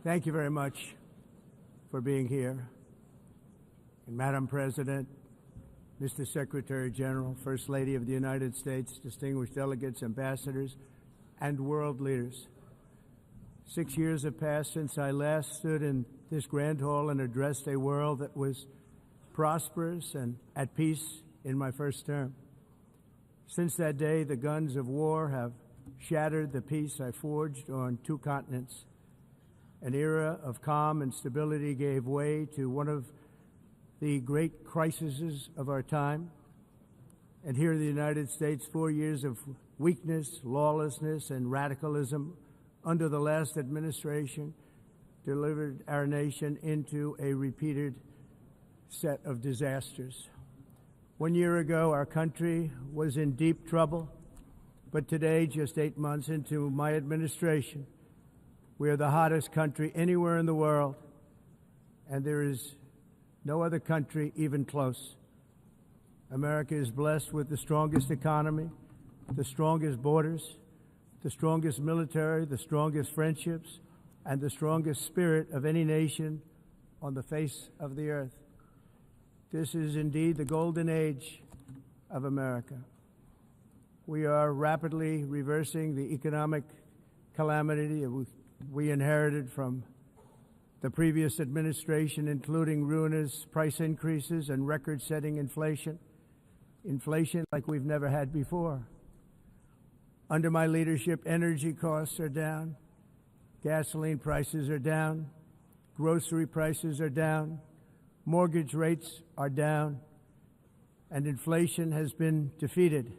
Thank you very much for being here. And Madam President, Mr. Secretary General, First Lady of the United States, distinguished delegates, ambassadors, and world leaders. 6 years have passed since I last stood in this grand hall and addressed a world that was prosperous and at peace in my first term. Since that day, the guns of war have shattered the peace I forged on 2 continents. An era of calm and stability gave way to one of the great crises of our time. And here in the United States, 4 years of weakness, lawlessness, and radicalism under the last administration delivered our nation into a repeated set of disasters. 1 year ago, our country was in deep trouble, but today, just 8 months into my administration, we are the hottest country anywhere in the world, and there is no other country even close. America is blessed with the strongest economy, the strongest borders, the strongest military, the strongest friendships, and the strongest spirit of any nation on the face of the earth. This is indeed the golden age of America. We are rapidly reversing the economic calamity we inherited from the previous administration, including ruinous price increases and record-setting inflation like we've never had before. Under my leadership, energy costs are down, gasoline prices are down, grocery prices are down, mortgage rates are down, and inflation has been defeated.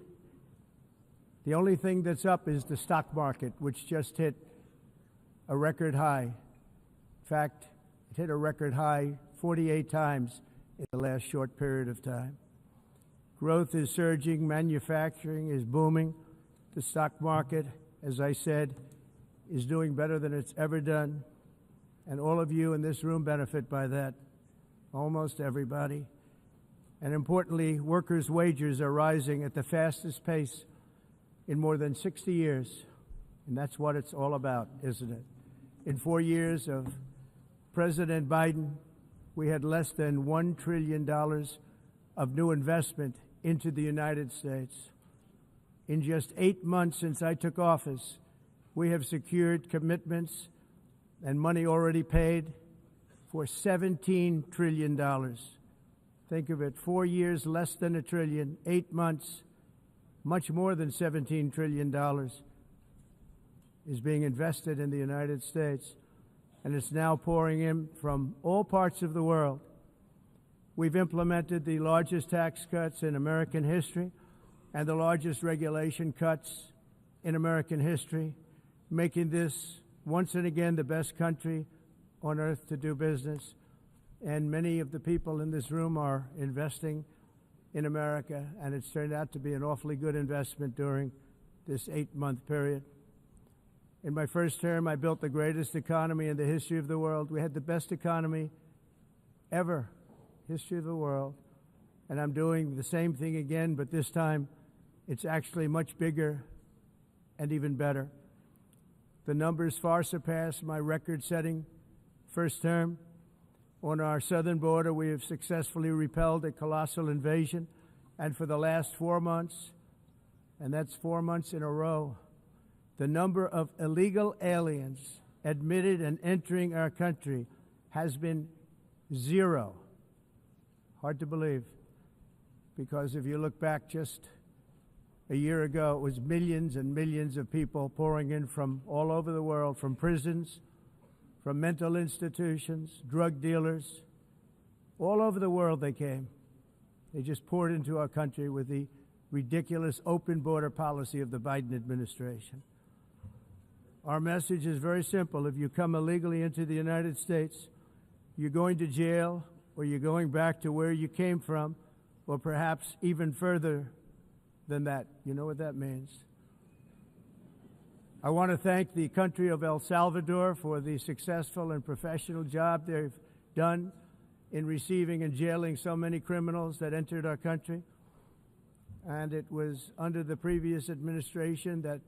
The only thing that's up is the stock market, which just hit a record high. In fact, it hit a record high 48 times in the last short period of time. Growth is surging, manufacturing is booming. The stock market, as I said, is doing better than it's ever done. And all of you in this room benefit by that, almost everybody. And importantly, workers' wages are rising at the fastest pace in more than 60 years. And that's what it's all about, isn't it? In 4 years of President Biden, we had less than $1 trillion of new investment into the United States. In just 8 months since I took office, we have secured commitments and money already paid for $17 trillion. Think of it, 4 years, less than $1 trillion, 8 months, much more than $17 trillion is being invested in the United States, and it's now pouring in from all parts of the world. We've implemented the largest tax cuts in American history and the largest regulation cuts in American history, making this once and again the best country on earth to do business. And many of the people in this room are investing in America, and it's turned out to be an awfully good investment during this 8-month period. In my first term, I built the greatest economy in the history of the world. We had the best economy ever, history of the world. And I'm doing the same thing again, but this time it's actually much bigger and even better. The numbers far surpass my record-setting first term. On our southern border, we have successfully repelled a colossal invasion. And for the last 4 months, and that's 4 months in a row, the number of illegal aliens admitted and entering our country has been 0. Hard to believe, because if you look back just a year ago, it was millions and millions of people pouring in from all over the world, from prisons, from mental institutions, drug dealers. All over the world they came. They just poured into our country with the ridiculous open border policy of the Biden administration. Our message is very simple. If you come illegally into the United States, you're going to jail, or you're going back to where you came from, or perhaps even further than that. You know what that means. I want to thank the country of El Salvador for the successful and professional job they've done in receiving and jailing so many criminals that entered our country. And it was under the previous administration that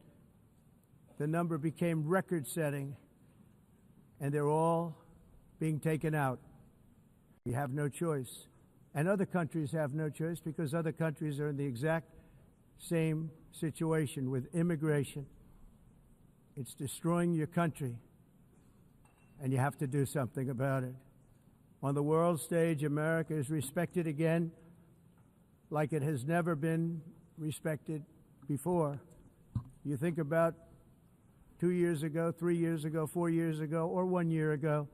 the number became record-setting. and they're all being taken out. We have no choice. And other countries have no choice because other countries are in the exact same situation with immigration. It's destroying your country, and you have to do something about it. On the world stage, America is respected again like it has never been respected before. You think about 2 years ago, 3 years ago, 4 years ago, or 1 year ago,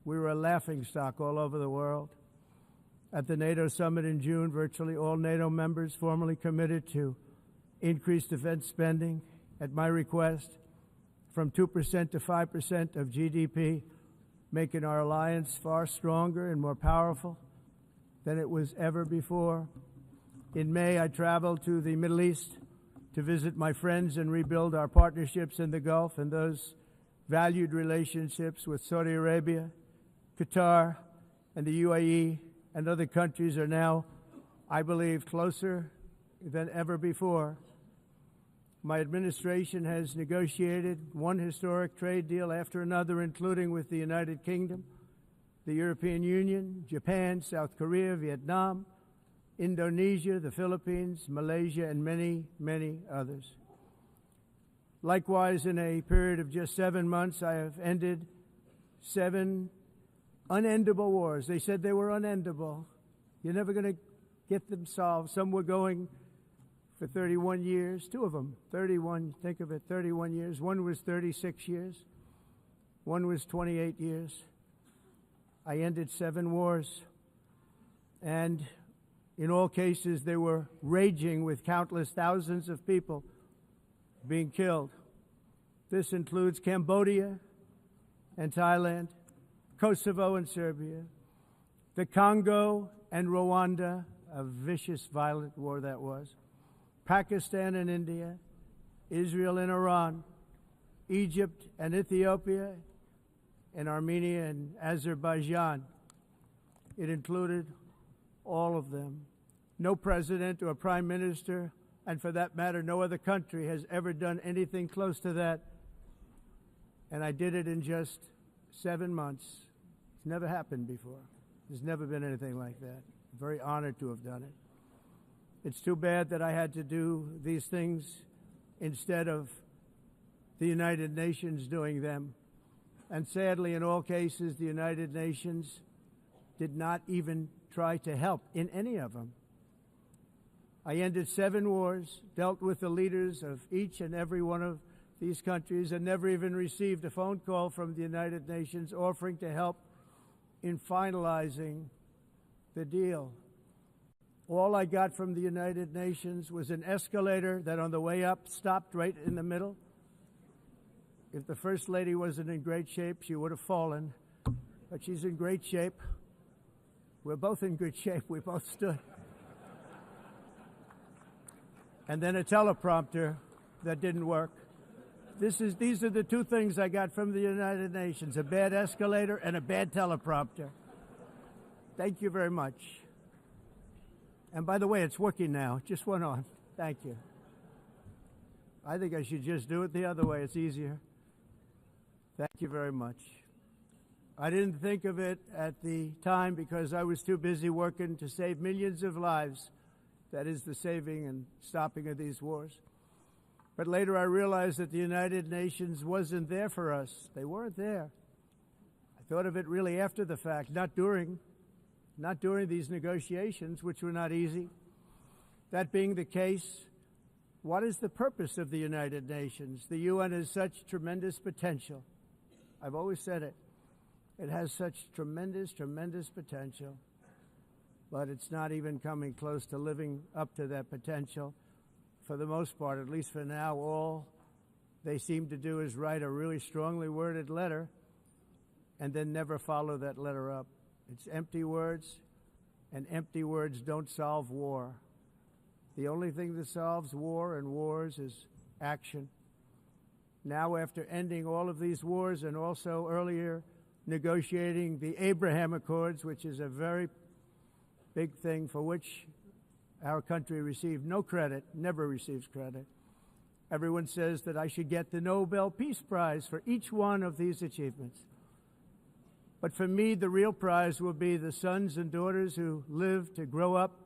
we were a laughingstock all over the world. At the NATO summit in June, virtually all NATO members formally committed to increase defense spending at my request from 2% to 5% of GDP, making our alliance far stronger and more powerful than it was ever before. In May, I traveled to the Middle East to visit my friends and rebuild our partnerships in the Gulf and those valued relationships with Saudi Arabia, Qatar, and the UAE and other countries are now, I believe, closer than ever before. My administration has negotiated one historic trade deal after another, including with the United Kingdom, the European Union, Japan, South Korea, Vietnam, Indonesia, the Philippines, Malaysia, and many, many others. Likewise, in a period of just 7 months, I have ended 7 unendable wars. They said they were unendable. You're never going to get them solved. Some were going for 31 years, 2 of them, 31, think of it, 31 years. One was 36 years. One was 28 years. I ended 7 wars. And in all cases, they were raging with countless thousands of people being killed. This includes Cambodia and Thailand, Kosovo and Serbia, the Congo and Rwanda, a vicious, violent war that was, Pakistan and India, Israel and Iran, Egypt and Ethiopia, and Armenia and Azerbaijan. It included all of them. No president or prime minister, and for that matter, no other country has ever done anything close to that. And I did it in just 7 months. It's never happened before. There's never been anything like that. I'm very honored to have done it. It's too bad that I had to do these things instead of the United Nations doing them. And sadly, in all cases, the United Nations did not even try to help in any of them. I ended 7 wars, dealt with the leaders of each and every one of these countries, and never even received a phone call from the United Nations offering to help in finalizing the deal. All I got from the United Nations was an escalator that on the way up stopped right in the middle. If the First Lady wasn't in great shape, she would have fallen, but she's in great shape. We're both in good shape. We both stood. And then a teleprompter that didn't work. These are the 2 things I got from the United Nations, a bad escalator and a bad teleprompter. Thank you very much. And by the way, it's working now. It just went on. Thank you. I think I should just do it the other way. It's easier. Thank you very much. I didn't think of it at the time because I was too busy working to save millions of lives. That is the saving and stopping of these wars. But later I realized that the United Nations wasn't there for us. They weren't there. I thought of it really after the fact, not during these negotiations, which were not easy. That being the case, what is the purpose of the United Nations? The UN has such tremendous potential. I've always said it. It has such tremendous, tremendous potential, but it's not even coming close to living up to that potential. For the most part, at least for now, all they seem to do is write a really strongly worded letter and then never follow that letter up. It's empty words, and empty words don't solve war. The only thing that solves war and wars is action. Now, after ending all of these wars and also earlier negotiating the Abraham Accords, which is a very big thing for which our country received no credit, never receives credit. Everyone says that I should get the Nobel Peace Prize for each one of these achievements. But for me, the real prize will be the sons and daughters who live to grow up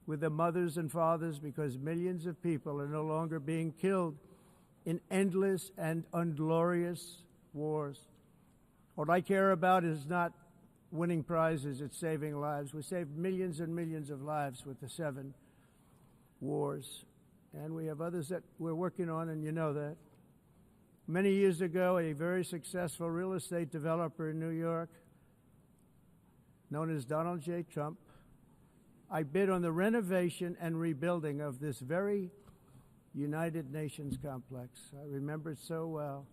with their mothers and fathers, because millions of people are no longer being killed in endless and unglorious wars. What I care about is not winning prizes, it's saving lives. We saved millions and millions of lives with the 7 wars. And we have others that we're working on, and you know that. Many years ago, a very successful real estate developer in New York, known as Donald J. Trump, I bid on the renovation and rebuilding of this very United Nations complex. I remember it so well.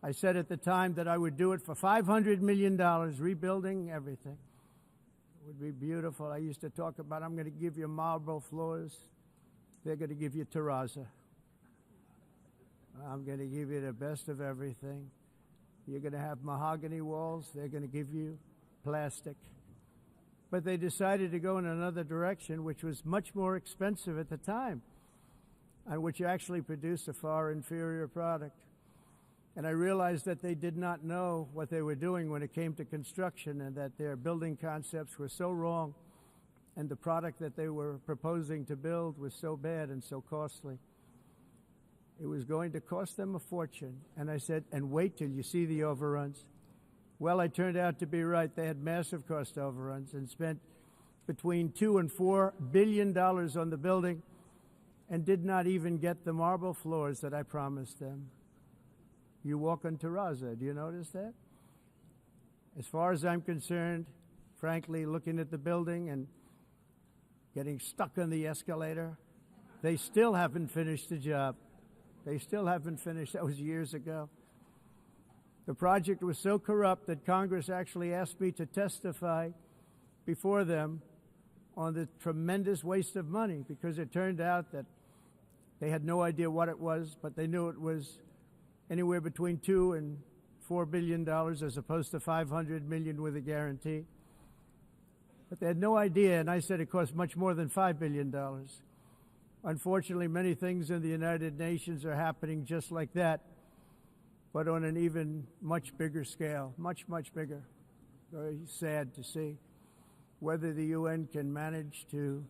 I said at the time that I would do it for $500 million, rebuilding everything. It would be beautiful. I used to talk about, I'm going to give you marble floors. They're going to give you terrazzo. I'm going to give you the best of everything. You're going to have mahogany walls. They're going to give you plastic. But they decided to go in another direction, which was much more expensive at the time, and which actually produced a far inferior product. And I realized that they did not know what they were doing when it came to construction, and that their building concepts were so wrong, and the product that they were proposing to build was so bad and so costly. It was going to cost them a fortune. And I said, and wait till you see the overruns. Well, I turned out to be right. They had massive cost overruns and spent between $2 and $4 billion on the building and did not even get the marble floors that I promised them. You walk on terrazzo. Do you notice that? As far as I'm concerned, frankly, looking at the building and getting stuck on the escalator, they still haven't finished the job. They still haven't finished. That was years ago. The project was so corrupt that Congress actually asked me to testify before them on the tremendous waste of money, because it turned out that they had no idea what it was, but they knew it was anywhere between $2 and $4 billion as opposed to $500 million with a guarantee. But they had no idea, and I said it cost much more than $5 billion. Unfortunately, many things in the United Nations are happening just like that, but on an even much bigger scale, much, much bigger. Very sad to see. Whether the UN can manage to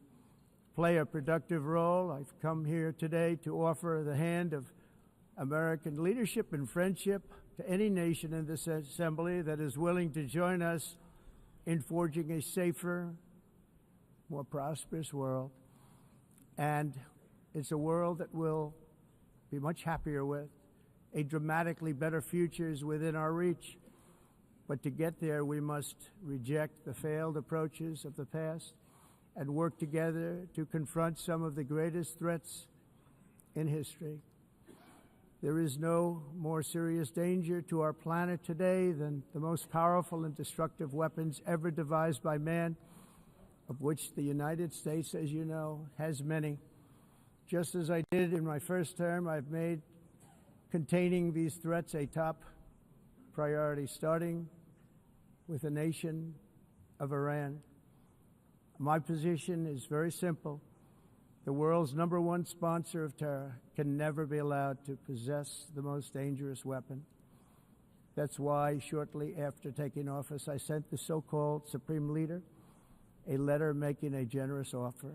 play a productive role, I've come here today to offer the hand of American leadership and friendship to any nation in this assembly that is willing to join us in forging a safer, more prosperous world. And it's a world that we'll be much happier with. A dramatically better future is within our reach. But to get there, we must reject the failed approaches of the past and work together to confront some of the greatest threats in history. There is no more serious danger to our planet today than the most powerful and destructive weapons ever devised by man, of which the United States, as you know, has many. Just as I did in my first term, I've made containing these threats a top priority, starting with the nation of Iran. My position is very simple. The world's #1 sponsor of terror can never be allowed to possess the most dangerous weapon. That's why, shortly after taking office, I sent the so-called Supreme Leader a letter making a generous offer.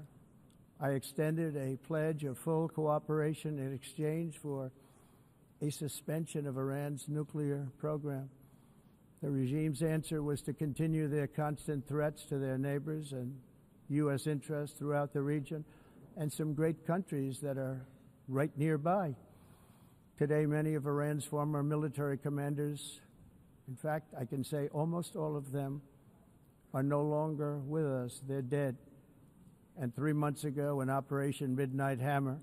I extended a pledge of full cooperation in exchange for a suspension of Iran's nuclear program. The regime's answer was to continue their constant threats to their neighbors and U.S. interests throughout the region and some great countries that are right nearby. Today, many of Iran's former military commanders, in fact, I can say almost all of them, are no longer with us. They're dead. And 3 months ago, in Operation Midnight Hammer,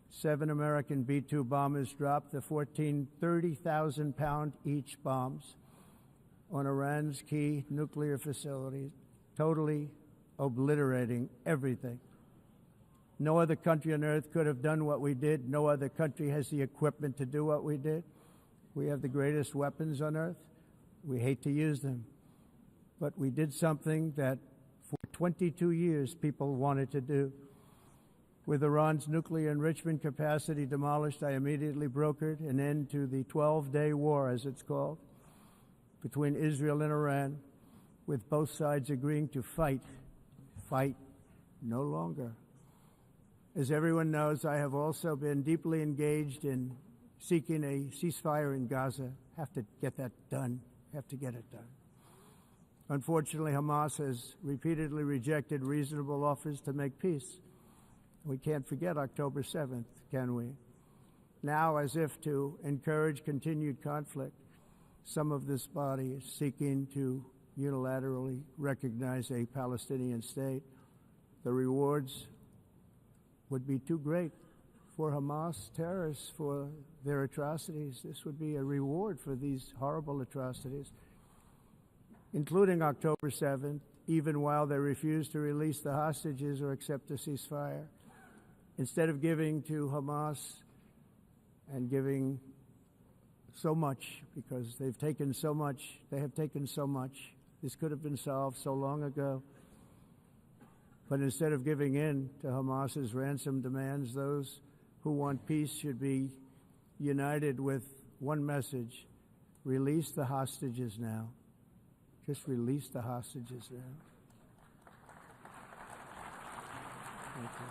7 American B-2 bombers dropped the 14 30,000-pound each bombs on Iran's key nuclear facilities, totally obliterating everything. No other country on earth could have done what we did. No other country has the equipment to do what we did. We have the greatest weapons on earth. We hate to use them. But we did something that for 22 years people wanted to do. With Iran's nuclear enrichment capacity demolished, I immediately brokered an end to the 12-day war, as it's called. between Israel and Iran, with both sides agreeing to fight no longer. As everyone knows, I have also been deeply engaged in seeking a ceasefire in Gaza. Have to get that done. Have to get it done. Unfortunately, Hamas has repeatedly rejected reasonable offers to make peace. We can't forget October 7th, can we? Now, as if to encourage continued conflict, some of this body is seeking to unilaterally recognize a Palestinian state. The rewards would be too great for Hamas terrorists for their atrocities. This would be a reward for these horrible atrocities, including October 7th, even while they refuse to release the hostages or accept a ceasefire. Instead of giving to Hamas and giving so much, because they've taken so much, they have taken so much. This could have been solved so long ago. But instead of giving in to Hamas's ransom demands, those who want peace should be united with one message: release the hostages now. Just release the hostages now. Thank you.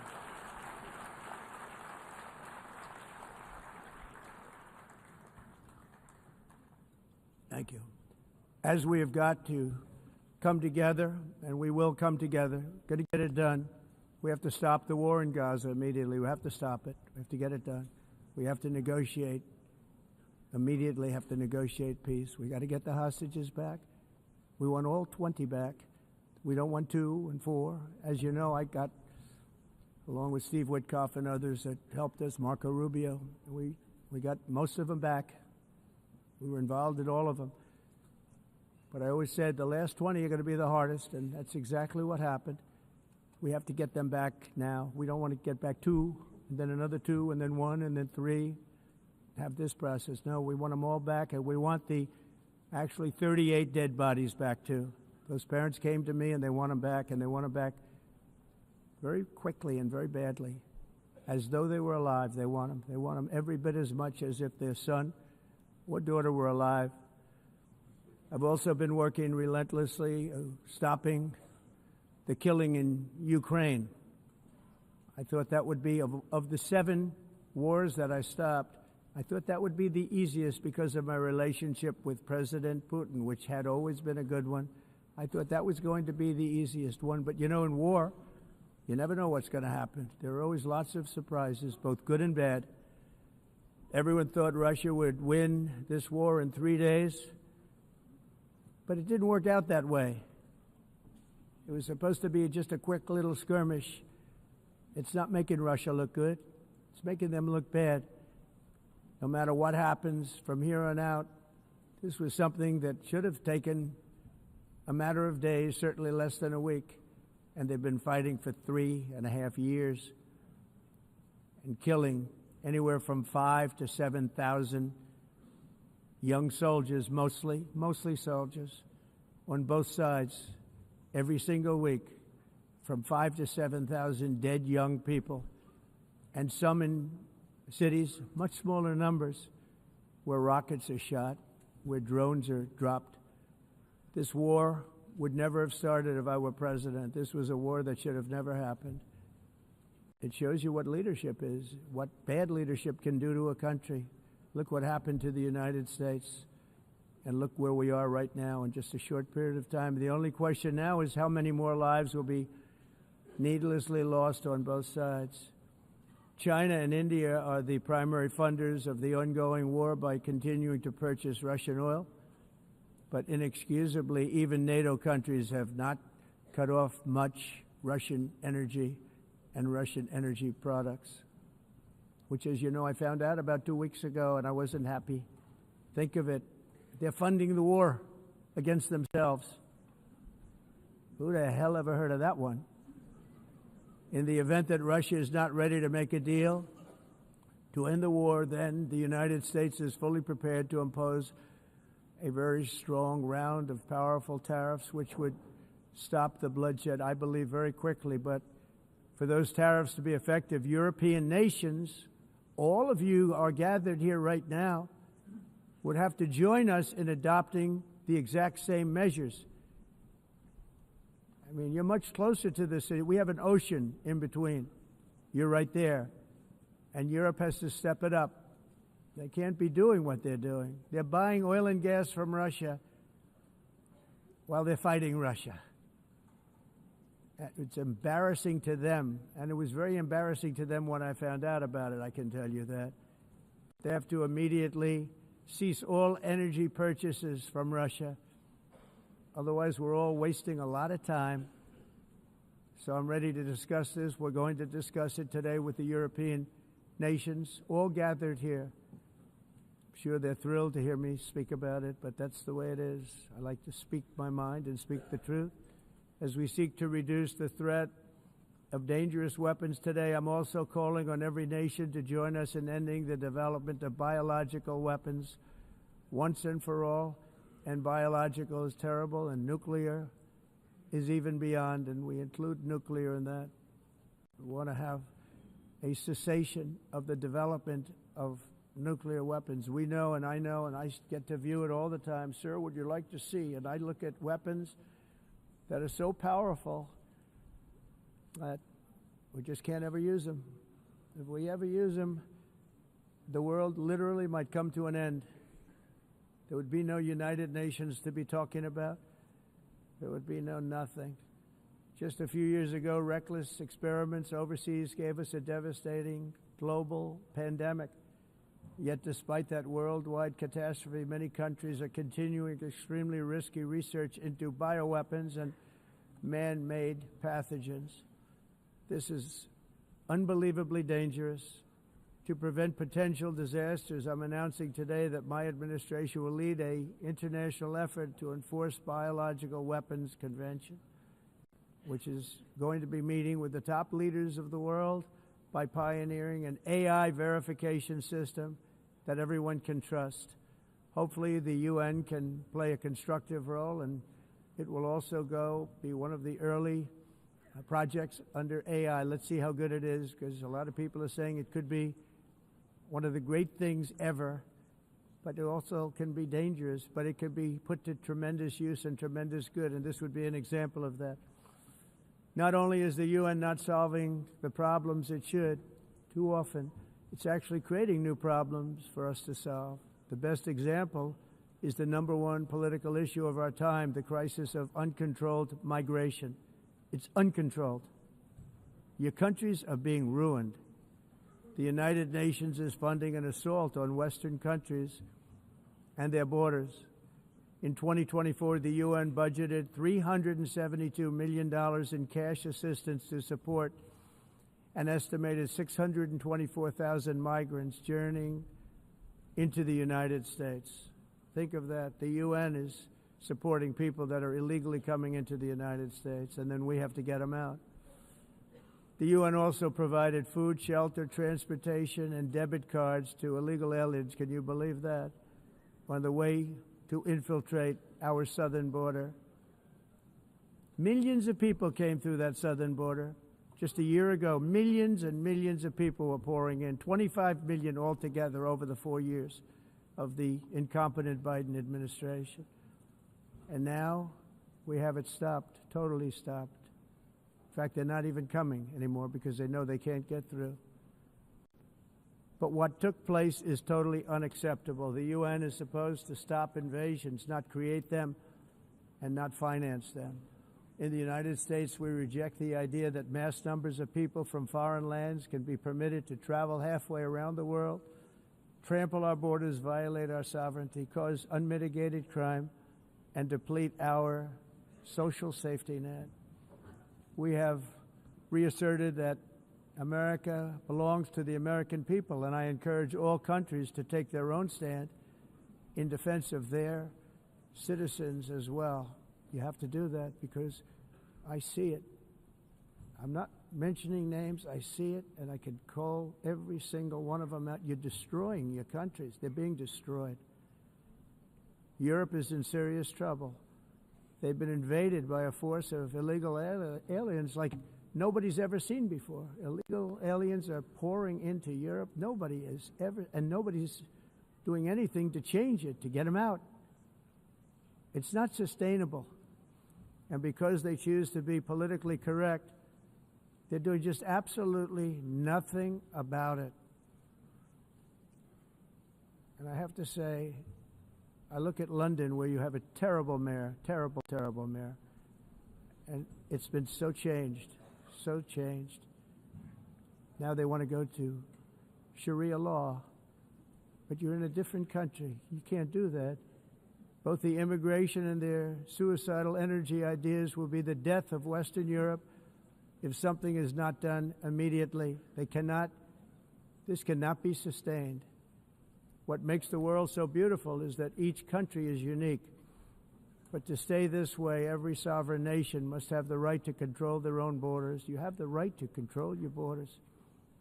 Thank you. As we have got to come together, and we will come together, got to get it done. We have to stop the war in Gaza immediately. We have to stop it. We have to get it done. We have to negotiate immediately, have to negotiate peace. We got to get the hostages back. We want all 20 back. We don't want 2 and 4. As you know, I got, along with Steve Witkoff and others that helped us, Marco Rubio, we got most of them back. We were involved in all of them. But I always said the last 20 are going to be the hardest, and that's exactly what happened. We have to get them back now. We don't want to get back 2, and then another 2, and then 1, and then 3. Have this process. No, we want them all back, and we want the actually 38 dead bodies back too. Those parents came to me, and they want them back, and they want them back very quickly and very badly, as though they were alive. They want them. They want them every bit as much as if their son or daughter were alive. I've also been working relentlessly, stopping the killing in Ukraine. I thought that would be, of the 7 wars that I stopped, I thought that would be the easiest because of my relationship with President Putin, which had always been a good one. I thought that was going to be the easiest one. But you know, in war, you never know what's going to happen. There are always lots of surprises, both good and bad. Everyone thought Russia would win this war in 3 days, but it didn't work out that way. It was supposed to be just a quick little skirmish. It's not making Russia look good. It's making them look bad. No matter what happens from here on out, this was something that should have taken a matter of days, certainly less than a week. And they've been fighting for 3.5 years and killing anywhere from 5,000 to 7,000 young soldiers, mostly soldiers, on both sides, every single week, from 5,000 to 7,000 dead young people, and some in cities, much smaller numbers, where rockets are shot, where drones are dropped. This war would never have started if I were president. This was a war that should have never happened. It shows you what leadership is, what bad leadership can do to a country. Look what happened to the United States, and look where we are right now in just a short period of time. The only question now is how many more lives will be needlessly lost on both sides. China and India are the primary funders of the ongoing war by continuing to purchase Russian oil. But inexcusably, even NATO countries have not cut off much Russian energy and Russian energy products, which, as you know, I found out about 2 weeks ago, and I wasn't happy. Think of it. They're funding the war against themselves. Who the hell ever heard of that one? In the event that Russia is not ready to make a deal to end the war, then the United States is fully prepared to impose a very strong round of powerful tariffs, which would stop the bloodshed, I believe, very quickly. But for those tariffs to be effective, European nations, all of you are gathered here right now, would have to join us in adopting the exact same measures. I mean, you're much closer to the city. We have an ocean in between. You're right there. And Europe has to step it up. They can't be doing what they're doing. They're buying oil and gas from Russia while they're fighting Russia. It's embarrassing to them, and it was very embarrassing to them when I found out about it, I can tell you that. They have to immediately cease all energy purchases from Russia. Otherwise, we're all wasting a lot of time. So I'm ready to discuss this. We're going to discuss it today with the European nations, all gathered here. I'm sure they're thrilled to hear me speak about it, but that's the way it is. I like to speak my mind and speak the truth. As we seek to reduce the threat of dangerous weapons today, I'm also calling on every nation to join us in ending the development of biological weapons once and for all. And biological is terrible, and nuclear is even beyond, and we include nuclear in that. We want to have a cessation of the development of nuclear weapons. We know, and I get to view it all the time. Sir, would you like to see? And I look at weapons that are so powerful that we just can't ever use them. If we ever use them, the world literally might come to an end. There would be no United Nations to be talking about. There would be no nothing. Just a few years ago, reckless experiments overseas gave us a devastating global pandemic. Yet despite that worldwide catastrophe, many countries are continuing extremely risky research into bioweapons and man-made pathogens. This is unbelievably dangerous. To prevent potential disasters, I'm announcing today that my administration will lead an international effort to enforce Biological Weapons Convention, which is going to be meeting with the top leaders of the world by pioneering an AI verification system that everyone can trust. Hopefully the UN can play a constructive role, and it will also be one of the early projects under AI. Let's see how good it is, because a lot of people are saying it could be one of the great things ever, but it also can be dangerous, but it can be put to tremendous use and tremendous good, and this would be an example of that. Not only is the UN not solving the problems it should, too often, it's actually creating new problems for us to solve. The best example is the number one political issue of our time, the crisis of uncontrolled migration. It's uncontrolled. Your countries are being ruined. The United Nations is funding an assault on Western countries and their borders. In 2024, the UN budgeted $372 million in cash assistance to support an estimated 624,000 migrants journeying into the United States. Think of that. The UN is supporting people that are illegally coming into the United States, and then we have to get them out. The UN also provided food, shelter, transportation, and debit cards to illegal aliens. Can you believe that? On the way to infiltrate our southern border. Millions of people came through that southern border. Just a year ago, millions and millions of people were pouring in, 25 million altogether over the 4 years of the incompetent Biden administration. And now we have it stopped, totally stopped. In fact, they're not even coming anymore because they know they can't get through. But what took place is totally unacceptable. The UN is supposed to stop invasions, not create them and not finance them. In the United States, we reject the idea that mass numbers of people from foreign lands can be permitted to travel halfway around the world, trample our borders, violate our sovereignty, cause unmitigated crime, and deplete our social safety net. We have reasserted that America belongs to the American people, and I encourage all countries to take their own stand in defense of their citizens as well. You have to do that because I see it. I'm not mentioning names. I see it, and I could call every single one of them out. You're destroying your countries. They're being destroyed. Europe is in serious trouble. They've been invaded by a force of illegal aliens like nobody's ever seen before. Illegal aliens are pouring into Europe. Nobody is ever, and nobody's doing anything to change it, to get them out. It's not sustainable. And because they choose to be politically correct, they're doing just absolutely nothing about it. And I have to say, I look at London, where you have a terrible mayor, terrible, terrible mayor, and it's been so changed, so changed. Now they want to go to Sharia law, but you're in a different country. You can't do that. Both the immigration and their suicidal energy ideas will be the death of Western Europe if something is not done immediately. This cannot be sustained. What makes the world so beautiful is that each country is unique. But to stay this way, every sovereign nation must have the right to control their own borders. You have the right to control your borders,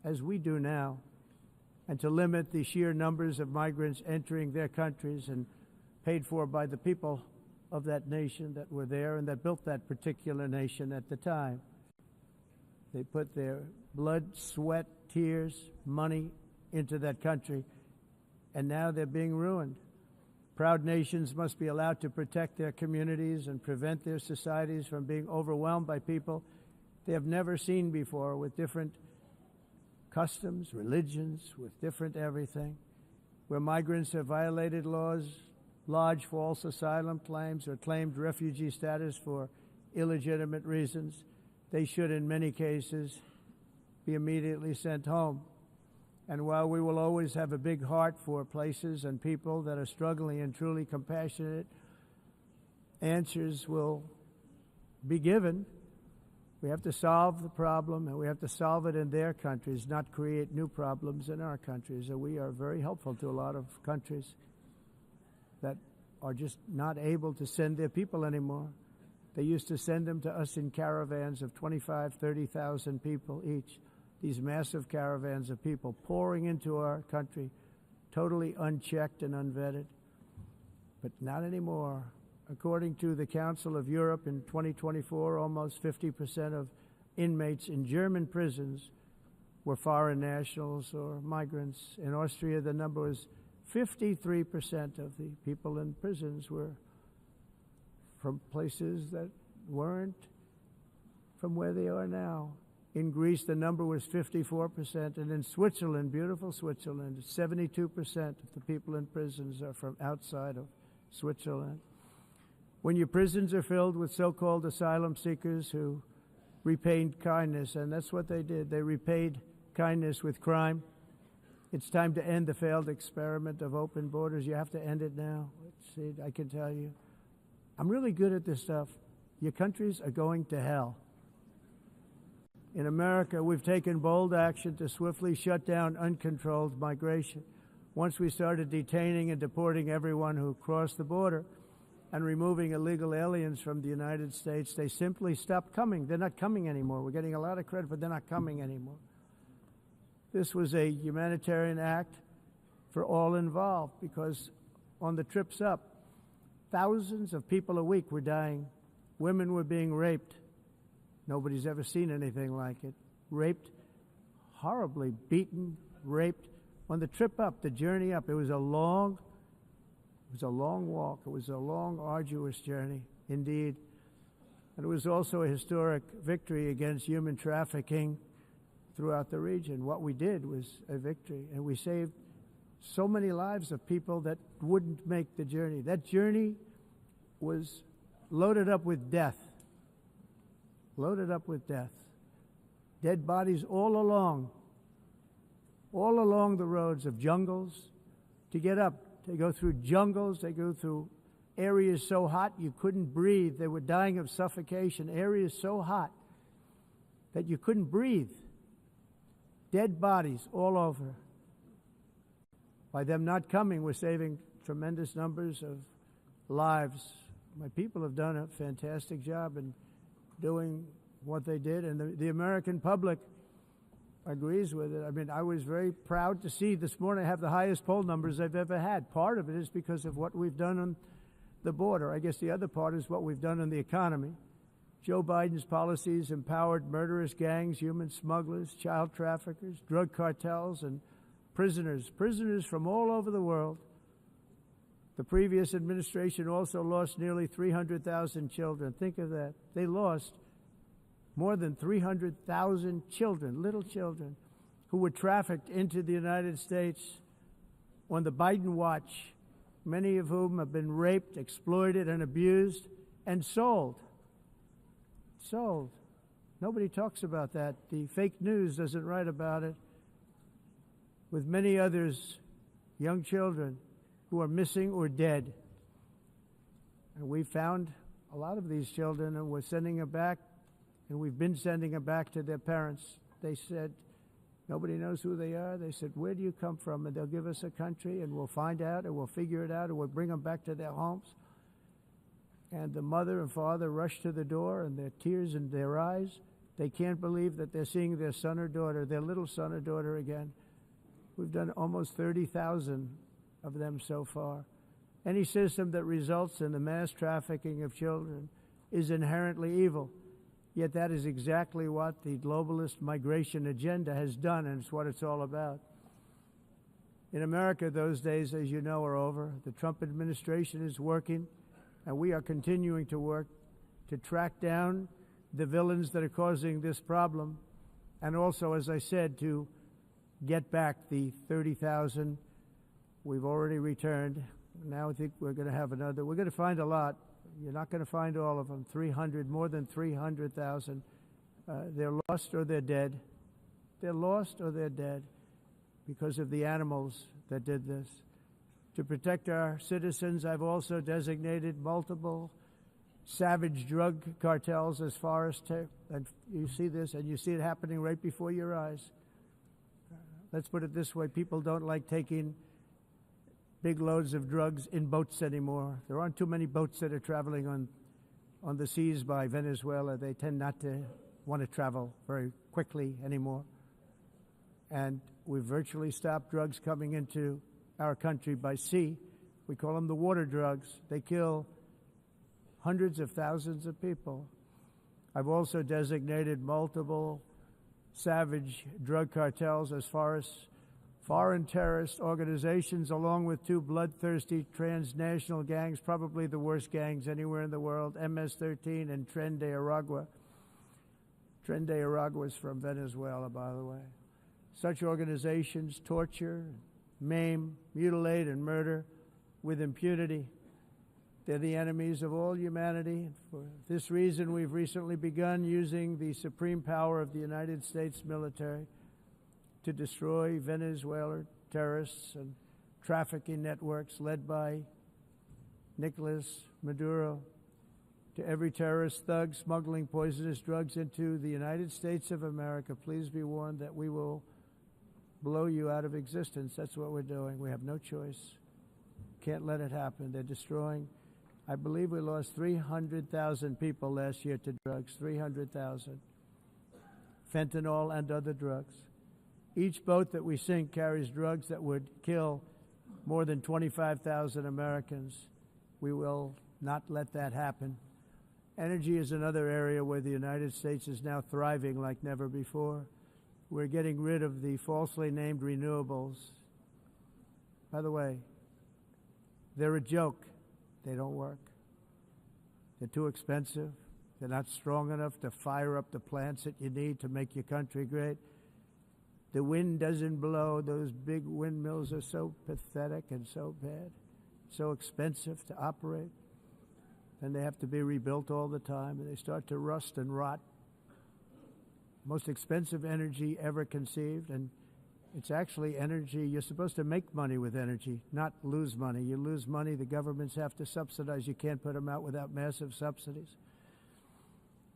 as we do now, and to limit the sheer numbers of migrants entering their countries and paid for by the people of that nation that were there and that built that particular nation at the time. They put their blood, sweat, tears, money into that country, and now they're being ruined. Proud nations must be allowed to protect their communities and prevent their societies from being overwhelmed by people they have never seen before, with different customs, religions, with different everything. Where migrants have violated laws, lodged false asylum claims, or claimed refugee status for illegitimate reasons, they should, in many cases, be immediately sent home. And while we will always have a big heart for places and people that are struggling and truly compassionate, answers will be given. We have to solve the problem, and we have to solve it in their countries, not create new problems in our countries. And we are very helpful to a lot of countries that are just not able to send their people anymore. They used to send them to us in caravans of 25,000, 30,000 people each. These massive caravans of people pouring into our country, totally unchecked and unvetted. But not anymore. According to the Council of Europe, in 2024, almost 50% of inmates in German prisons were foreign nationals or migrants. In Austria, the number was 53% of the people in prisons were from places that weren't from where they are now. In Greece, the number was 54%, and in Switzerland, beautiful Switzerland, 72% of the people in prisons are from outside of Switzerland. When your prisons are filled with so-called asylum seekers who repaid kindness, and that's what they did, they repaid kindness with crime, it's time to end the failed experiment of open borders. You have to end it now. I can tell you. I'm really good at this stuff. Your countries are going to hell. In America, we've taken bold action to swiftly shut down uncontrolled migration. Once we started detaining and deporting everyone who crossed the border and removing illegal aliens from the United States, they simply stopped coming. They're not coming anymore. We're getting a lot of credit, but they're not coming anymore. This was a humanitarian act for all involved, because on the trips up, thousands of people a week were dying. Women were being raped. Nobody's ever seen anything like it. Raped, horribly beaten, raped. On the trip up, the journey up, it was a long walk. It was a long, arduous journey, indeed. And it was also a historic victory against human trafficking throughout the region. What we did was a victory, and we saved so many lives of people that wouldn't make the journey. That journey was loaded up with death. Loaded up with death. Dead bodies all along the roads of jungles. To get up, they go through jungles, they go through areas so hot you couldn't breathe. They were dying of suffocation, areas so hot that you couldn't breathe. Dead bodies all over. By them not coming, we're saving tremendous numbers of lives. My people have done a fantastic job in doing what they did, and the American public agrees with it. I mean, I was very proud to see this morning I have the highest poll numbers I've ever had. Part of it is because of what we've done on the border. I guess the other part is what we've done in the economy. Joe Biden's policies empowered murderous gangs, human smugglers, child traffickers, drug cartels, and prisoners from all over the world The previous administration also lost nearly 300,000 children. Think of that. They lost more than 300,000 children, little children, who were trafficked into the United States on the Biden watch, many of whom have been raped, exploited, and abused, and sold. Sold. Nobody talks about that. The fake news doesn't write about it. With many others, young children who are missing or dead. And we found a lot of these children, and we're sending them back, and we've been sending them back to their parents. They said, nobody knows who they are. They said, where do you come from? And they'll give us a country, and we'll find out, and we'll figure it out, and we'll bring them back to their homes. And the mother and father rush to the door, and their tears in their eyes. They can't believe that they're seeing their son or daughter, their little son or daughter again. We've done almost 30,000 of them so far. Any system that results in the mass trafficking of children is inherently evil. Yet that is exactly what the globalist migration agenda has done, and it's what it's all about. In America, those days, as you know, are over. The Trump administration is working, and we are continuing to work to track down the villains that are causing this problem, and also, as I said, to get back the 30,000 we've already returned. Now I think we're going to have another. We're going to find a lot. You're not going to find all of them. 300, more than 300,000. They're lost or they're dead. They're lost or they're dead because of the animals that did this. To protect our citizens, I've also designated multiple savage drug cartels as far as and you see this, and you see it happening right before your eyes. Let's put it this way. People don't like taking big loads of drugs in boats anymore. There aren't too many boats that are traveling on the seas by Venezuela. They tend not to want to travel very quickly anymore. And we've virtually stopped drugs coming into our country by sea. We call them the water drugs. They kill hundreds of thousands of people. I've also designated multiple savage drug cartels as far as foreign terrorist organizations, along with two bloodthirsty transnational gangs, probably the worst gangs anywhere in the world, MS-13 and Tren de Aragua. Tren de Aragua is from Venezuela, by the way. Such organizations torture, maim, mutilate, and murder with impunity. They're the enemies of all humanity. For this reason, we've recently begun using the supreme power of the United States military to destroy Venezuelan terrorists and trafficking networks led by Nicolas Maduro. To every terrorist thug smuggling poisonous drugs into the United States of America, please be warned that we will blow you out of existence. That's what we're doing. We have no choice. Can't let it happen. They're destroying. I believe we lost 300,000 people last year to drugs, 300,000. Fentanyl and other drugs. Each boat that we sink carries drugs that would kill more than 25,000 Americans. We will not let that happen. Energy is another area where the United States is now thriving like never before. We're getting rid of the falsely named renewables. By the way, they're a joke. They don't work. They're too expensive. They're not strong enough to fire up the plants that you need to make your country great. The wind doesn't blow. Those big windmills are so pathetic and so bad, so expensive to operate. And they have to be rebuilt all the time, and they start to rust and rot. Most expensive energy ever conceived, and it's actually energy. You're supposed to make money with energy, not lose money. You lose money, the governments have to subsidize. You can't put them out without massive subsidies.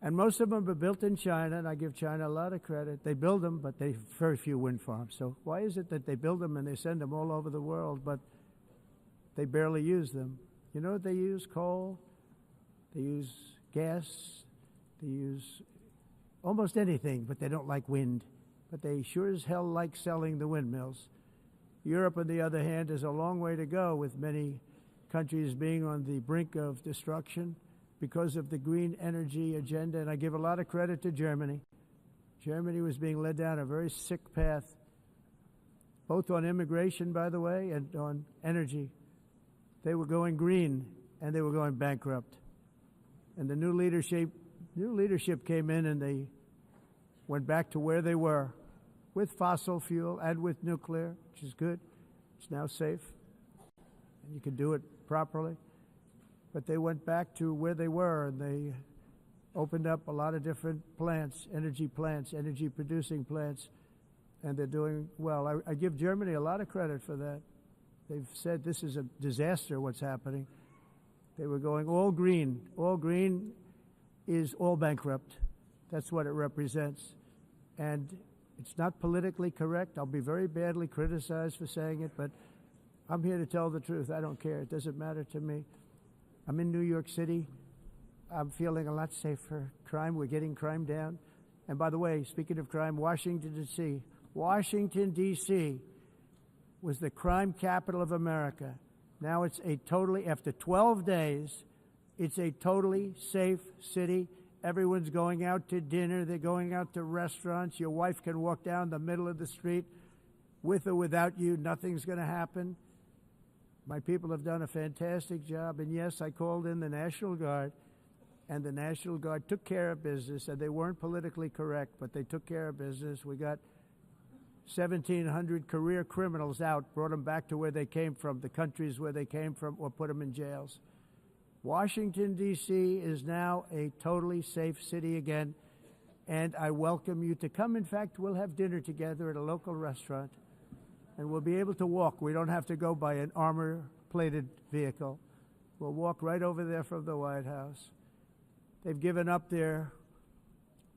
And most of them are built in China, and I give China a lot of credit. They build them, but they very few wind farms. So why is it that they build them and they send them all over the world, but they barely use them? You know what they use? Coal. They use gas. They use almost anything, but they don't like wind. But they sure as hell like selling the windmills. Europe, on the other hand, is a long way to go, with many countries being on the brink of destruction because of the green energy agenda, and I give a lot of credit to Germany. Germany was being led down a very sick path, both on immigration, by the way, and on energy. They were going green, and they were going bankrupt. And the new leadership came in, and they went back to where they were with fossil fuel and with nuclear, which is good. It's now safe, and you can do it properly. But they went back to where they were, and they opened up a lot of different plants, energy producing plants, and they're doing well. I give Germany a lot of credit for that. They've said this is a disaster, what's happening. They were going all green. All green is all bankrupt. That's what it represents. And it's not politically correct. I'll be very badly criticized for saying it, but I'm here to tell the truth. I don't care. It doesn't matter to me. I'm in New York City. I'm feeling a lot safer. Crime, we're getting crime down. And by the way, speaking of crime, Washington, D.C. was the crime capital of America. Now it's after 12 days, it's a totally safe city. Everyone's going out to dinner. They're going out to restaurants. Your wife can walk down the middle of the street with or without you. Nothing's going to happen. My people have done a fantastic job. And yes, I called in the National Guard, and the National Guard took care of business. And they weren't politically correct, but they took care of business. We got 1,700 career criminals out, brought them back to where they came from, the countries where they came from, or put them in jails. Washington, D.C. is now a totally safe city again, and I welcome you to come. In fact, we'll have dinner together at a local restaurant, and we'll be able to walk. We don't have to go by an armor-plated vehicle. We'll walk right over there from the White House. They've given up their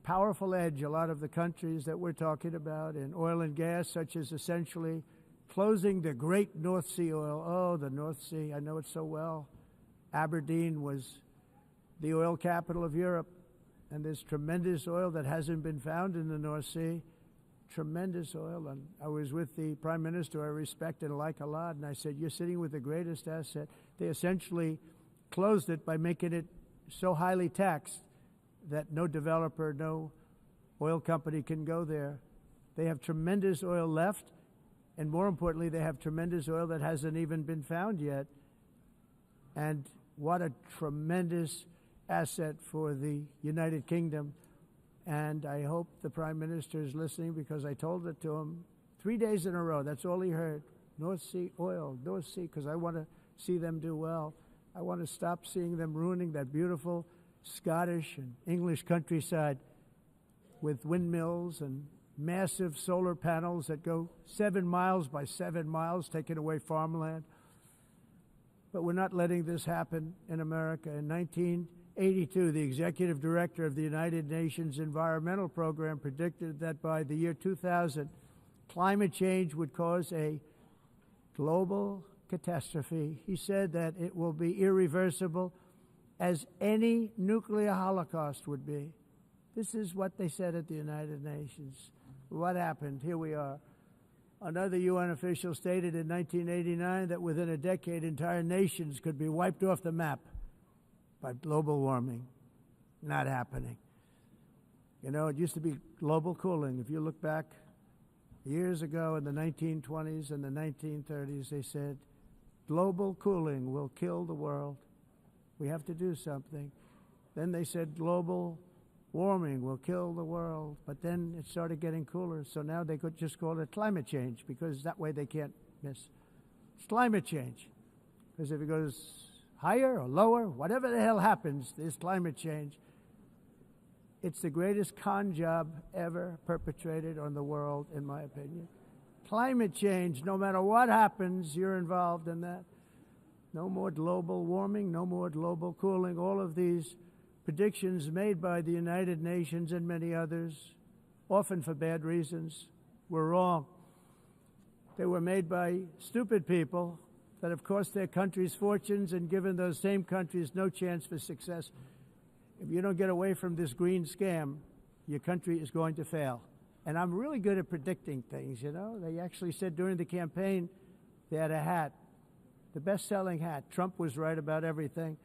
powerful edge, a lot of the countries that we're talking about, in oil and gas, such as essentially closing the great North Sea oil. Oh, the North Sea, I know it so well. Aberdeen was the oil capital of Europe, and there's tremendous oil that hasn't been found in the North Sea. Tremendous oil. And I was with the Prime Minister I respect and like a lot, and I said, you're sitting with the greatest asset. They essentially closed it by making it so highly taxed that no developer, no oil company can go there. They have tremendous oil left, and more importantly, they have tremendous oil that hasn't even been found yet. And what a tremendous asset for the United Kingdom. And I hope the Prime Minister is listening, because I told it to him 3 days in a row. That's all he heard. North Sea oil, North Sea, because I want to see them do well. I want to stop seeing them ruining that beautiful Scottish and English countryside with windmills and massive solar panels that go 7 miles by 7 miles, taking away farmland. But we're not letting this happen in America. In 1982, the executive director of the United Nations Environmental Program predicted that by the year 2000, climate change would cause a global catastrophe. He said that it will be irreversible, as any nuclear holocaust would be. This is what they said at the United Nations. What happened? Here we are. Another UN official stated in 1989 that within a decade, entire nations could be wiped off the map by global warming. Not happening. You know, it used to be global cooling. If you look back years ago in the 1920s and the 1930s, they said, global cooling will kill the world. We have to do something. Then they said global warming will kill the world, but then it started getting cooler, so now they could just call it climate change, because that way they can't miss. It's climate change, because if it goes higher or lower, whatever the hell happens, there's climate change. It's the greatest con job ever perpetrated on the world, in my opinion. Climate change, no matter what happens, you're involved in that. No more global warming, no more global cooling. All of these predictions made by the United Nations and many others, often for bad reasons, were wrong. They were made by stupid people that have cost their countries fortunes and given those same countries no chance for success. If you don't get away from this green scam, your country is going to fail. And I'm really good at predicting things, you know. They actually said during the campaign they had a hat, the best-selling hat. Trump was right about everything.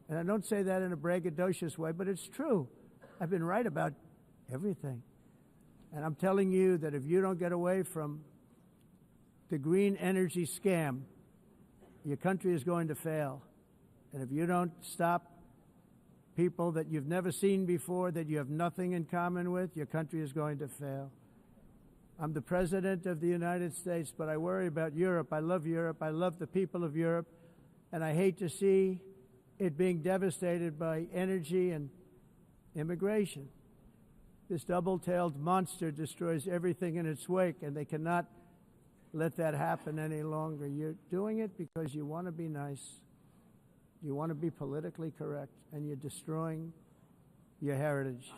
And I don't say that in a braggadocious way, but it's true. I've been right about everything. And I'm telling you that if you don't get away from the green energy scam, your country is going to fail. And if you don't stop people that you've never seen before, that you have nothing in common with, your country is going to fail. I'm the President of the United States, but I worry about Europe. I love Europe. I love the people of Europe. And I hate to see it being devastated by energy and immigration. This double-tailed monster destroys everything in its wake, and they cannot let that happen any longer. You're doing it because you want to be nice. You want to be politically correct, and you're destroying your heritage.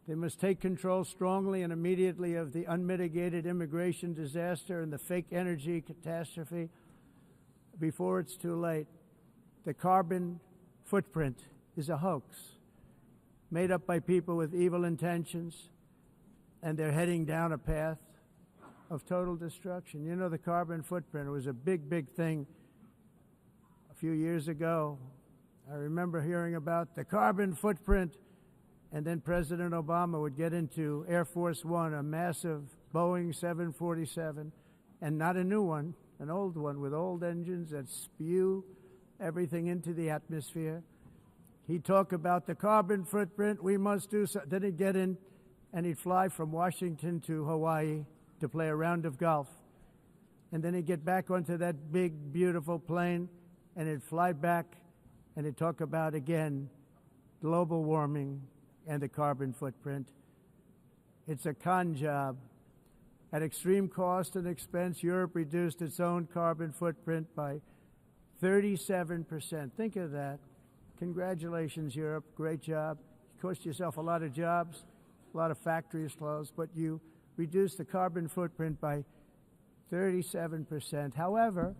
They must take control strongly and immediately of the unmitigated immigration disaster and the fake energy catastrophe before it's too late. The carbon footprint is a hoax made up by people with evil intentions, and they're heading down a path of total destruction. You know, the carbon footprint, it was a big, big thing a few years ago. I remember hearing about the carbon footprint, and then President Obama would get into Air Force One, a massive Boeing 747, and not a new one, an old one with old engines that spew everything into the atmosphere. He'd talk about the carbon footprint, we must do so. Then he'd get in and he'd fly from Washington to Hawaii to play a round of golf. And then he'd get back onto that big, beautiful plane and he'd fly back and he'd talk about, again, global warming and the carbon footprint. It's a con job. At extreme cost and expense, Europe reduced its own carbon footprint by 37%. Think of that. Congratulations, Europe. Great job. You cost yourself a lot of jobs, a lot of factories closed, but you reduced the carbon footprint by 37%. However,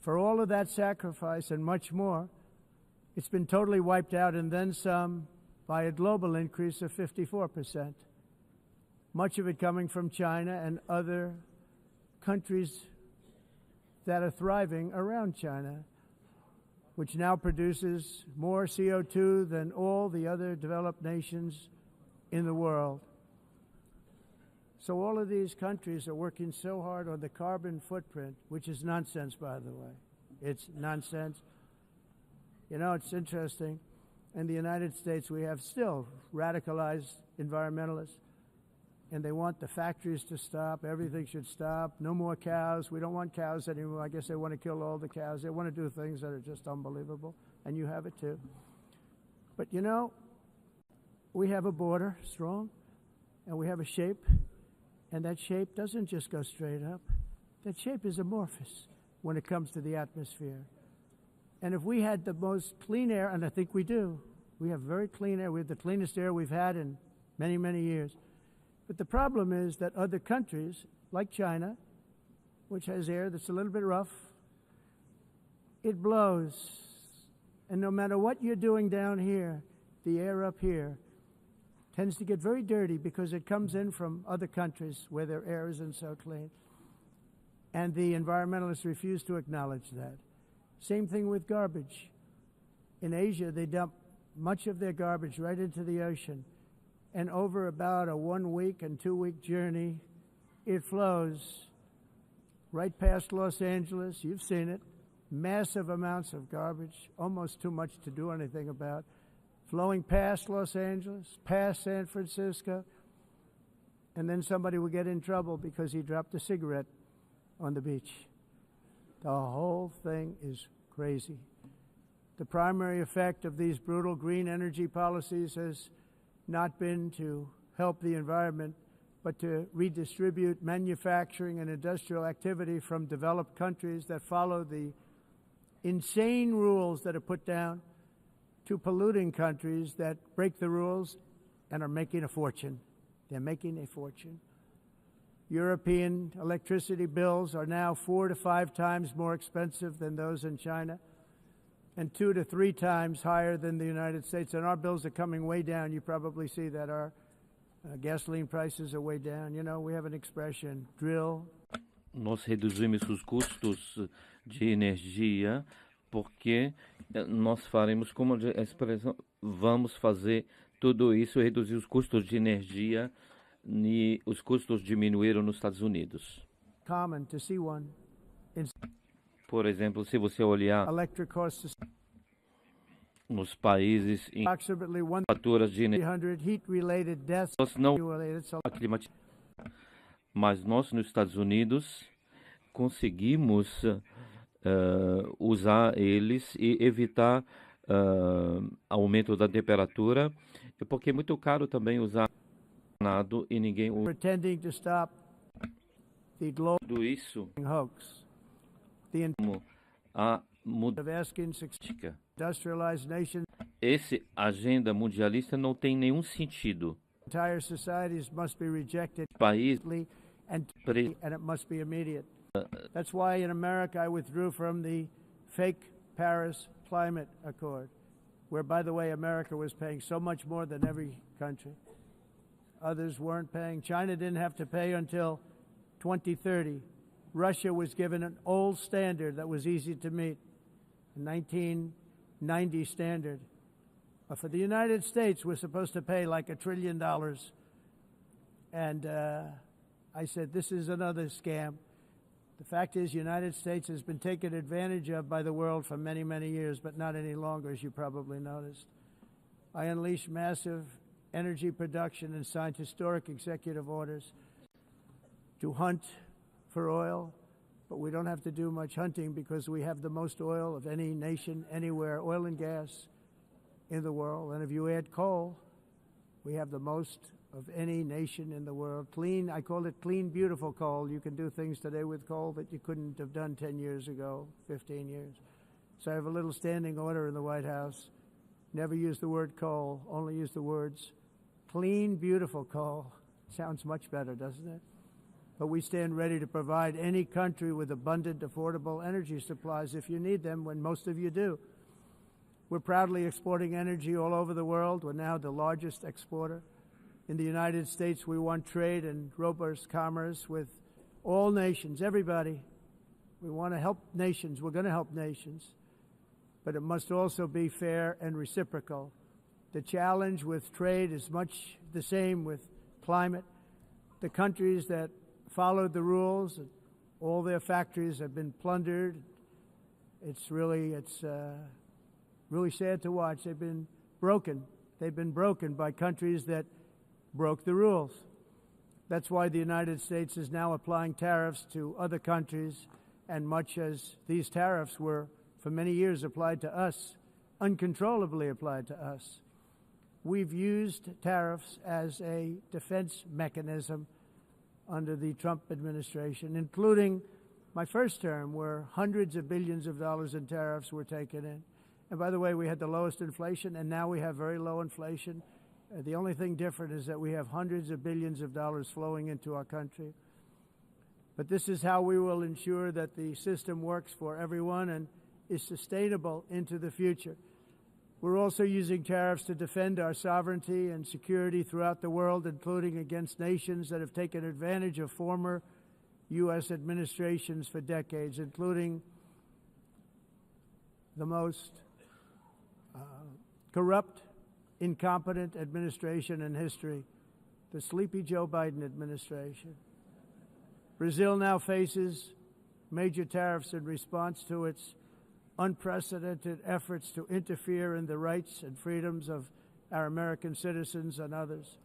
for all of that sacrifice and much more, it's been totally wiped out and then some by a global increase of 54%. Much of it coming from China and other countries that are thriving around China, which now produces more CO2 than all the other developed nations in the world. So all of these countries are working so hard on the carbon footprint, which is nonsense, by the way. It's nonsense. You know, it's interesting. In the United States, we have still radicalized environmentalists, and they want the factories to stop. Everything should stop. No more cows. We don't want cows anymore. I guess they want to kill all the cows. They want to do things that are just unbelievable, and you have it too. But you know, we have a border, strong, and we have a shape, and that shape doesn't just go straight up. That shape is amorphous when it comes to the atmosphere. And if we had the most clean air, and I think we do, we have very clean air. We have the cleanest air we've had in many, many years. But the problem is that other countries, like China, which has air that's a little bit rough, it blows. And no matter what you're doing down here, the air up here tends to get very dirty because it comes in from other countries where their air isn't so clean. And the environmentalists refuse to acknowledge that. Same thing with garbage. In Asia, they dump much of their garbage right into the ocean. And over about a 1 week and 2 week journey, it flows right past Los Angeles. You've seen it. Massive amounts of garbage, almost too much to do anything about. Flowing past Los Angeles, past San Francisco, and then somebody will get in trouble because he dropped a cigarette on the beach. The whole thing is crazy. The primary effect of these brutal green energy policies has not been to help the environment, but to redistribute manufacturing and industrial activity from developed countries that follow the insane rules that are put down to polluting countries that break the rules and are making a fortune. They're making a fortune. European electricity bills are now 4 to 5 times more expensive than those in China, and 2 to 3 times higher than the United States. And our bills are coming way down. You probably see that our gasoline prices are way down. You know, we have an expression, drill. Nós reduzimos os custos de energia porque nós faremos, como a expressão, vamos fazer tudo isso, reduzir os custos de energia e os custos diminuíram nos Estados Unidos. Common to see one. Por exemplo, se você olhar electric costs nos países em approximately faturas de energia, 1,300 heat-related deaths nós não related. So climatizamos, mas nós nos Estados Unidos conseguimos usar eles e evitar aumento da temperatura, porque é muito caro também usar nado e ninguém usa pretending to stop the global tudo isso hoax. The como a of asking mudança. industrialized nations, Esse agenda mundialista não tem nenhum sentido. entire societies must be rejected País and pre- and it must be immediate. That's why in America I withdrew from the fake Paris Climate Accord, where, by the way, America was paying so much more than every country. Others weren't paying. China didn't have to pay until 2030. Russia was given an old standard that was easy to meet, a 1990 standard. But for the United States, we're supposed to pay like $1 trillion. And I said, this is another scam. The fact is, the United States has been taken advantage of by the world for many, many years, but not any longer, as you probably noticed. I unleashed massive energy production and signed historic executive orders to hunt for oil, but we don't have to do much hunting because we have the most oil of any nation anywhere, oil and gas in the world. And if you add coal, we have the most of any nation in the world. Clean, I call it clean, beautiful coal. You can do things today with coal that you couldn't have done 10 years ago, 15 years. So I have a little standing order in the White House. Never use the word coal, only use the words clean, beautiful coal. Sounds much better, doesn't it? But we stand ready to provide any country with abundant, affordable energy supplies if you need them, when most of you do. We're proudly exporting energy all over the world. We're now the largest exporter. In the United States, we want trade and robust commerce with all nations, everybody. We want to help nations. We're going to help nations. But it must also be fair and reciprocal. The challenge with trade is much the same with climate. The countries that followed the rules, all their factories have been plundered. It's really sad to watch. They've been broken. They've been broken by countries that broke the rules. That's why the United States is now applying tariffs to other countries, and much as these tariffs were for many years applied to us, uncontrollably applied to us. We've used tariffs as a defense mechanism under the Trump administration, including my first term, where hundreds of billions of dollars in tariffs were taken in. And by the way, we had the lowest inflation, and now we have very low inflation. The only thing different is that we have hundreds of billions of dollars flowing into our country. But this is how we will ensure that the system works for everyone and is sustainable into the future. We're also using tariffs to defend our sovereignty and security throughout the world, including against nations that have taken advantage of former U.S. administrations for decades, including the most corrupt, incompetent administration in history, the sleepy Joe Biden administration. Brazil now faces major tariffs in response to its unprecedented efforts to interfere in the rights and freedoms of our American citizens and others,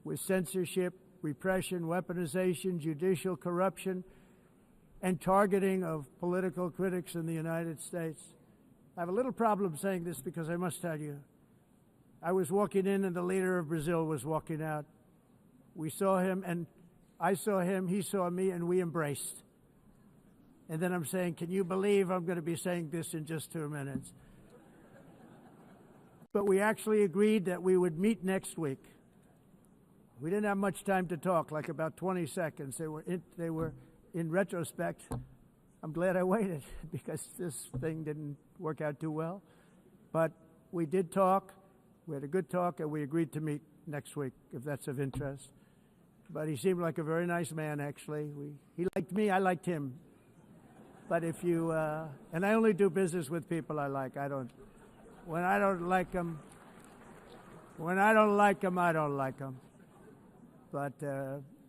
with censorship, repression, weaponization, judicial corruption, and targeting of political critics in the United States. I have a little problem saying this because I must tell you, I was walking in and the leader of Brazil was walking out. We saw him and I saw him, he saw me, and we embraced. And then I'm saying, can you believe I'm going to be saying this in just 2 minutes? But we actually agreed that we would meet next week. We didn't have much time to talk, like about 20 seconds. They were in retrospect, I'm glad I waited because this thing didn't work out too well. But we did talk. We had a good talk, and we agreed to meet next week, if that's of interest. But he seemed like a very nice man, actually. He liked me, I liked him. But if you, and I only do business with people I like. When I don't like them, I don't like them. But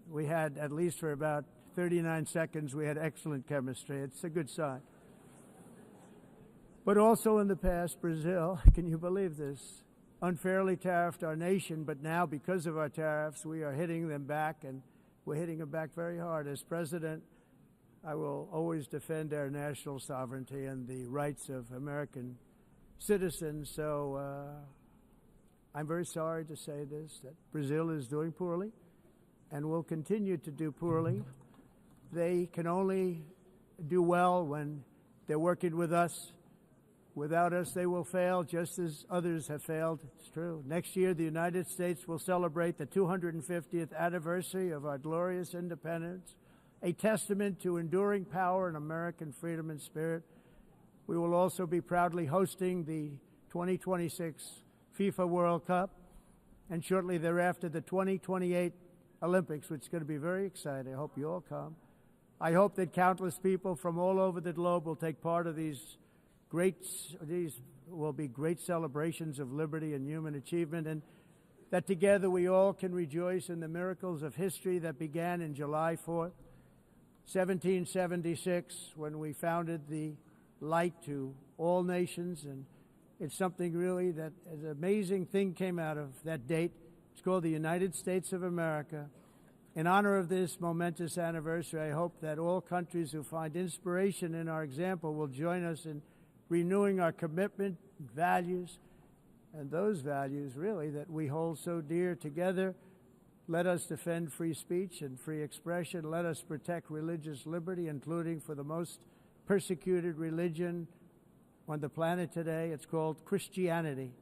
we had, at least for about 39 seconds, we had excellent chemistry. It's a good sign. But also in the past, Brazil, can you believe this, unfairly tariffed our nation, but now because of our tariffs, we are hitting them back, and we're hitting them back very hard. As president, I will always defend our national sovereignty and the rights of American citizens. So I'm very sorry to say this, that Brazil is doing poorly and will continue to do poorly. They can only do well when they're working with us. Without us, they will fail, just as others have failed. It's true. Next year, the United States will celebrate the 250th anniversary of our glorious independence, a testament to enduring power and American freedom and spirit. We will also be proudly hosting the 2026 FIFA World Cup, and shortly thereafter, the 2028 Olympics, which is going to be very exciting. I hope you all come. I hope that countless people from all over the globe will take part of these will be great celebrations of liberty and human achievement, and that together we all can rejoice in the miracles of history that began in July 4th, 1776, when we founded the light to all nations. And it's something really that an amazing thing came out of that date. It's called the United States of America. In honor of this momentous anniversary, I hope that all countries who find inspiration in our example will join us in renewing our commitment, values, and those values, really, that we hold so dear. Together, let us defend free speech and free expression. Let us protect religious liberty, including for the most persecuted religion on the planet today. It's called Christianity.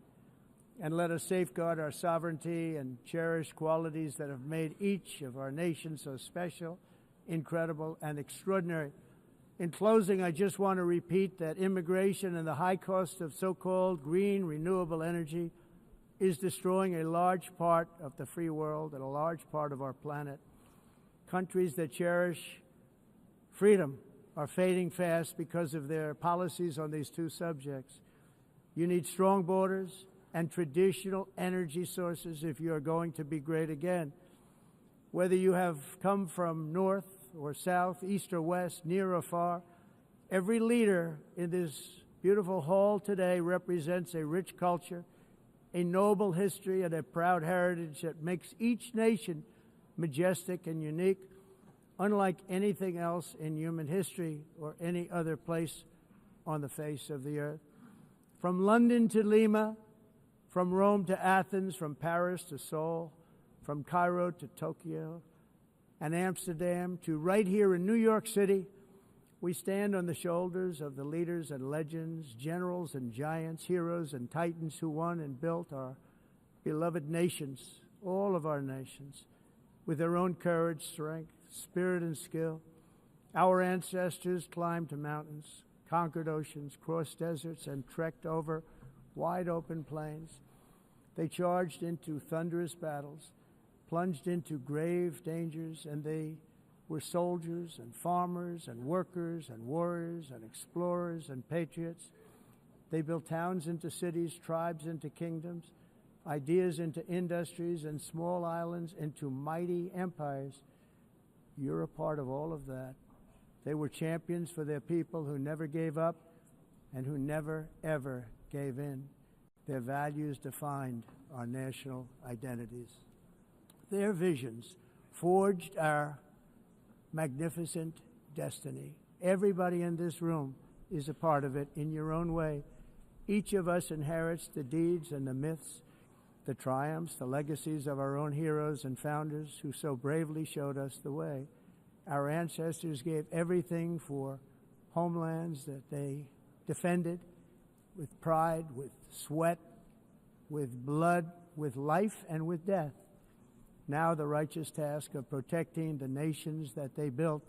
And let us safeguard our sovereignty and cherish qualities that have made each of our nations so special, incredible, and extraordinary. In closing, I just want to repeat that immigration and the high cost of so-called green renewable energy is destroying a large part of the free world and a large part of our planet. Countries that cherish freedom are fading fast because of their policies on these two subjects. You need strong borders and traditional energy sources if you are going to be great again. Whether you have come from north or south, east or west, near or far, every leader in this beautiful hall today represents a rich culture, a noble history, and a proud heritage that makes each nation majestic and unique, unlike anything else in human history or any other place on the face of the earth. From London to Lima, from Rome to Athens, from Paris to Seoul, from Cairo to Tokyo and Amsterdam to right here in New York City, we stand on the shoulders of the leaders and legends, generals and giants, heroes and titans who won and built our beloved nations, all of our nations, with their own courage, strength, spirit, and skill. Our ancestors climbed mountains, conquered oceans, crossed deserts, and trekked over wide open plains. They charged into thunderous battles, plunged into grave dangers, and they were soldiers and farmers and workers and warriors and explorers and patriots. They built towns into cities, tribes into kingdoms, ideas into industries, and small islands into mighty empires. You're a part of all of that. They were champions for their people who never gave up and who never, ever gave in. Their values defined our national identities. Their visions forged our magnificent destiny. Everybody in this room is a part of it in your own way. Each of us inherits the deeds and the myths, the triumphs, the legacies of our own heroes and founders who so bravely showed us the way. Our ancestors gave everything for homelands that they defended with pride, with sweat, with blood, with life, and with death. Now the righteous task of protecting the nations that they built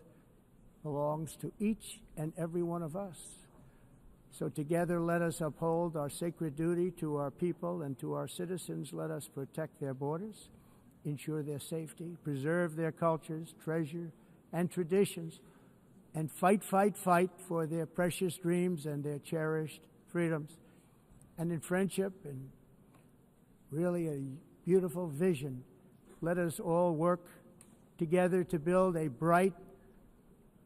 belongs to each and every one of us. So together let us uphold our sacred duty to our people and to our citizens. Let us protect their borders, ensure their safety, preserve their cultures, treasure, and traditions, and fight, fight, fight for their precious dreams and their cherished freedoms. And in friendship and really a beautiful vision, let us all work together to build a bright,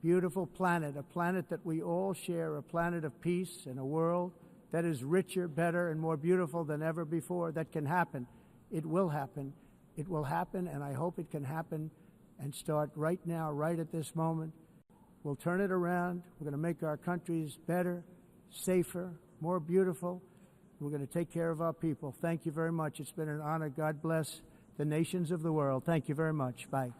beautiful planet, a planet that we all share, a planet of peace and a world that is richer, better, and more beautiful than ever before. That can happen. It will happen. It will happen, and I hope it can happen and start right now, right at this moment. We'll turn it around. We're going to make our countries better, safer, more beautiful. We're going to take care of our people. Thank you very much. It's been an honor. God bless the nations of the world. Thank you very much. Bye.